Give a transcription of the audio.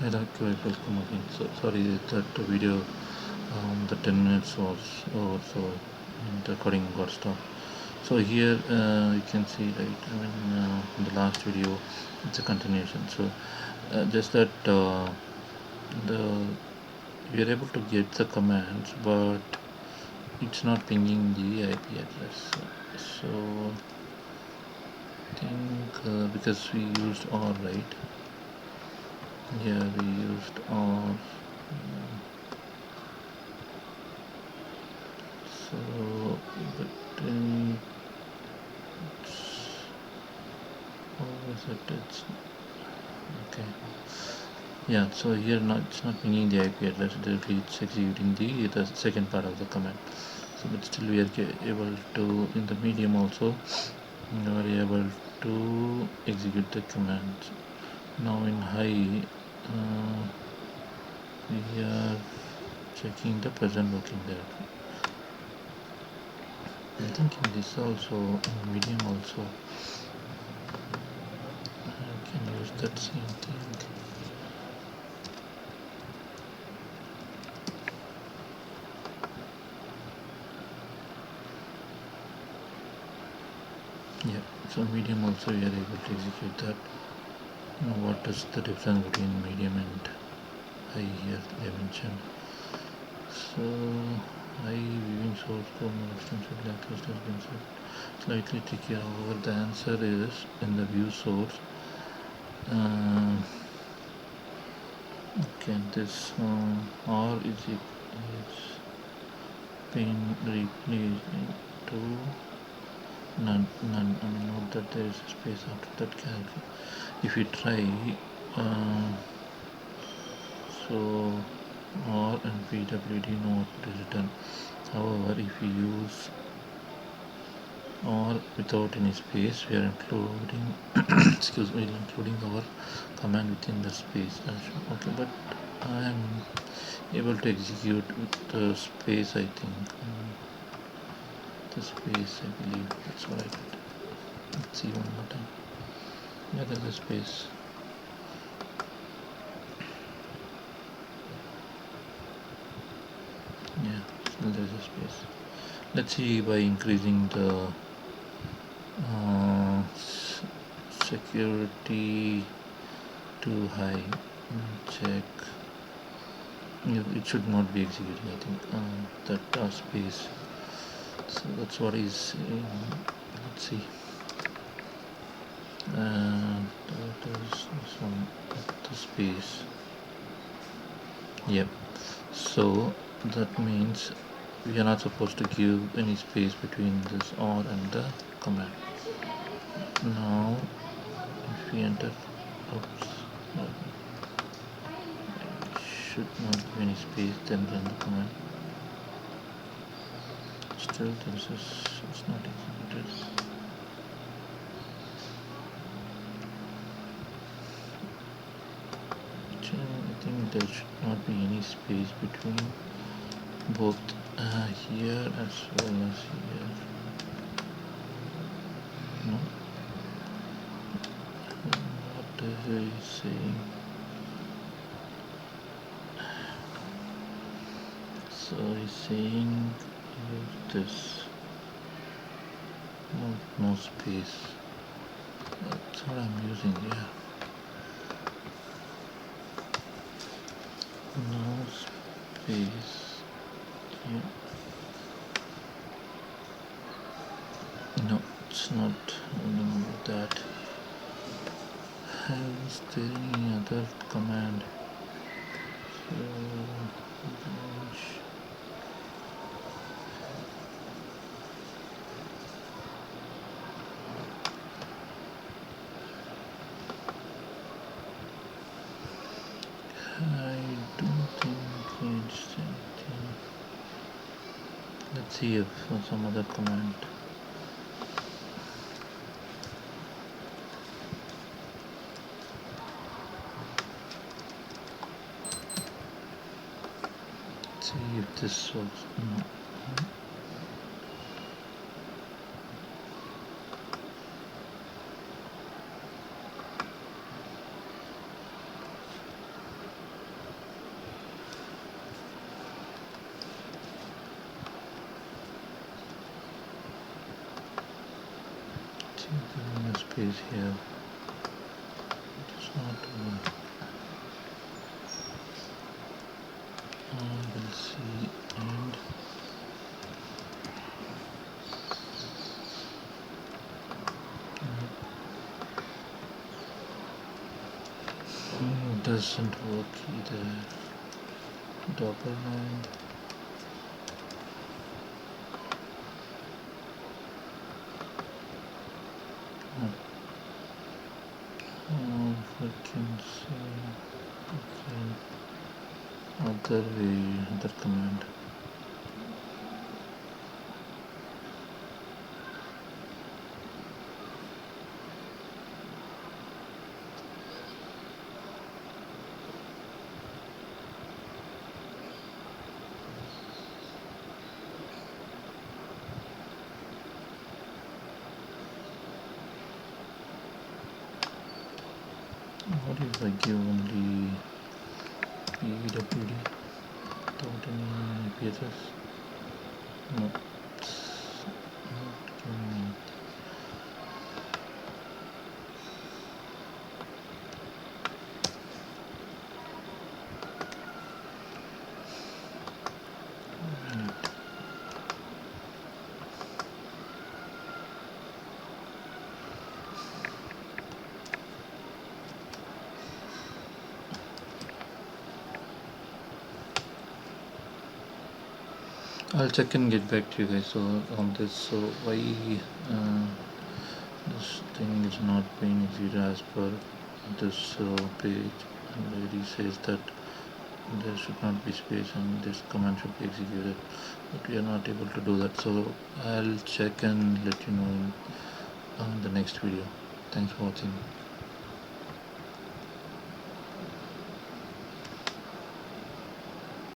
Hi, Dr. Welcome again. So sorry that the video, the 10 minutes was over, so the recording got stopped. So here you can see, right? I mean, in the last video, it's a continuation. So just that the we are able to get the commands, but it's not pinging the IP address. So I think because we used OR, right? Yeah, we used OR. So, but how is it? It's okay. Yeah, so here not it's not pinging the IP address directly, it's executing the second part of the command. So, but still we are able to, in the medium also, we are able to execute the command. Now in high, we are checking the present working directory. I think in this also, in medium also, I can use that same thing. Yeah, so medium also we are able to execute that. Now what is the difference between medium and high here they mentioned. So high viewing source code no extension blacklist has been set. Slightly tricky, however the answer is in the view source. Okay, this R is been replaced to none. I mean, note that there is a space after that character. If we try, uh, so R and PWD note is written. However, if we use or without any space, we are including excuse me, including our command within the space. Okay, but I am able to execute with the space. I think the space. I believe that's what I did. Let's see one more time. Yeah, there's a space. Yeah, still there's a space. Let's see by increasing the uh, security too high. Check. It should not be executing. I think that space. So that's what is saying. Let's see. That is this one. The space. Yep. So that means we are not supposed to give any space between this or and the command. Now, if we enter, oops, should not give any space, then run the command. Still, this is it's not executed. I think there should not be any space between both here as well as here. No. What is he saying? So he's saying use this. No space. That's what I'm using here. No space. Yeah. No, it's not. I don't know about that. Is there any other command? So, I don't think it's anything. Let's see if some other command. Let's see if this works. No. space here. It's not we'll see. And doesn't work either. Double line. I can say other way, other command. What if I give only PWD without any PSS? No, it's not giving me. I'll check and get back to you guys on this. So why this thing is not being executed as per this page, and it says that there should not be space and this command should be executed, but we are not able to do that. So I'll check and let you know in the next video. Thanks for watching.